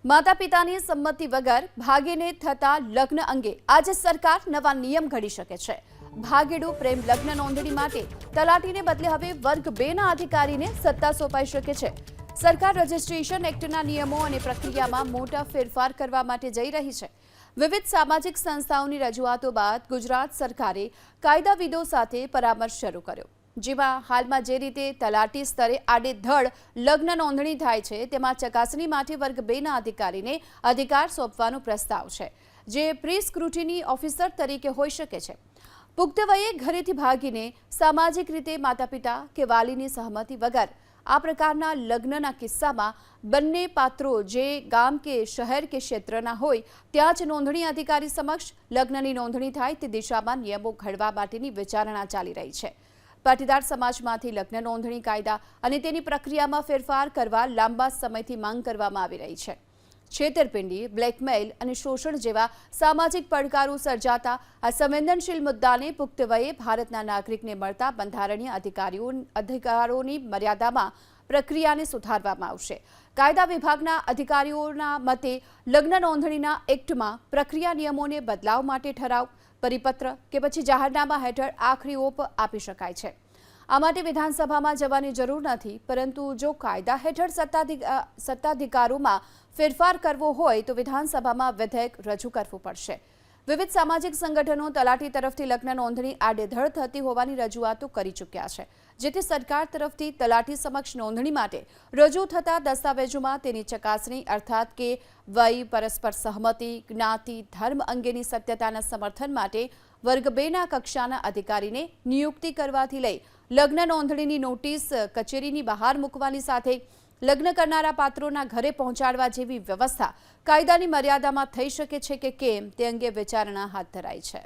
માતા પિતાની સંમતિ વગર ભાગીને થતા લગ્ન અંગે આજે સરકાર નવા નિયમ ઘડી શકે છે। ભાગેડુ પ્રેમ લગ્ન નોંધણી માટે તલાટીને બદલે હવે વર્ગ 2 ના અધિકારીને સત્તા સોંપાઈ શકે છે। સરકાર રજિસ્ટ્રેશન એક્ટના નિયમો અને પ્રક્રિયામાં મોટા ફેરફાર કરવા માટે જઈ રહી છે। વિવિધ સામાજિક સંસ્થાઓની રજૂઆતો બાદ ગુજરાત સરકારે કાયદાવિદો સાથે પરામર્શ શરૂ કર્યો, જેમાં હાલમાં જે રીતે તલાટી સ્તરે આડેધડ લગ્ન નોંધણી થાય છે તેમાં ચકાસણી માટે વર્ગ 2 ના અધિકારીને અધિકાર સોંપવાનો પ્રસ્તાવ છે, જે પ્રી સ્ક્રુટિની ઓફિસર તરીકે હોઈ શકે છે। પુખ્ત વયે ઘરેથી ભાગીને સામાજિક રીતે માતા-પિતા કે વાલીની સહમતિ વગર આ પ્રકારના લગ્નના કિસ્સામાં બંને પાત્રો જે ગામ કે શહેર કે ક્ષેત્રના હોય ત્યાં જ નોંધણી અધિકારી સમક્ષ લગ્નની નોંધણી થાય તે દિશામાં નિયમો ઘડવા માટેની વિચારણા ચાલી રહી છે। પાટીદાર સમાજમાંથી લગ્ન નોંધણી કાયદા અને તેની પ્રક્રિયામાં ફેરફાર કરવા લાંબા સમયથી માંગ કરવામાં આવી રહી છે। છેતરપિંડી, બ્લેકમેઇલ અને શોષણ જેવા સામાજિક પડકારો સર્જાતા આ સંવેદનશીલ મુદ્દાને પુખ્ત વયે ભારતના નાગરિકને મળતા બંધારણીય અધિકારોની મર્યાદામાં પ્રક્રિયાને સુધારવામાં આવશે। કાયદા વિભાગના અધિકારીઓના મતે લગ્ન નોંધણીના એક્ટમાં પ્રક્રિયા નિયમોને બદલાવ માટે ઠરાવ, પરિપત્ર કે પછી જાહેરનામા હેઠળ આખરી ઓપ આપી શકાય છે। આ માટે વિધાનસભામાં જવાની જરૂર નથી, પરંતુ જો કાયદા હેઠળ સત્તાધિકારોમાં ફેરફાર કરવો હોય તો વિધાનસભામાં વિધેયક રજૂ કરવું પડશે। વિવિધ સામાજિક સંગઠનો તલાટી તરફથી લગ્ન નોંધણી આડેધડ થતી હોવાની રજૂઆતો કરી ચૂક્યા છે, જેથી સરકાર તરફથી તલાટી સમક્ષ નોંધણી માટે રજૂ થતા દસ્તાવેજોમાં તેની ચકાસણી અર્થાત કે વય, પરસ્પર સહમતિ, જ્ઞાતિ, ધર્મ અંગેની સત્યતાના સમર્થન માટે વર્ગ 2 ના કક્ષાના અધિકારીને નિયુક્તિ કરવાથી લઈ લગ્ન નોંધણીની નોટિસ કચેરીની બહાર મૂકવાની સાથે લગ્ન કરનારા પાત્રોના ઘરે પહોંચાડવા જેવી વ્યવસ્થા કાયદાની મર્યાદામાં થઈ શકે છે કે કેમ તે અંગે વિચારણા હાથ ધરાઈ છે।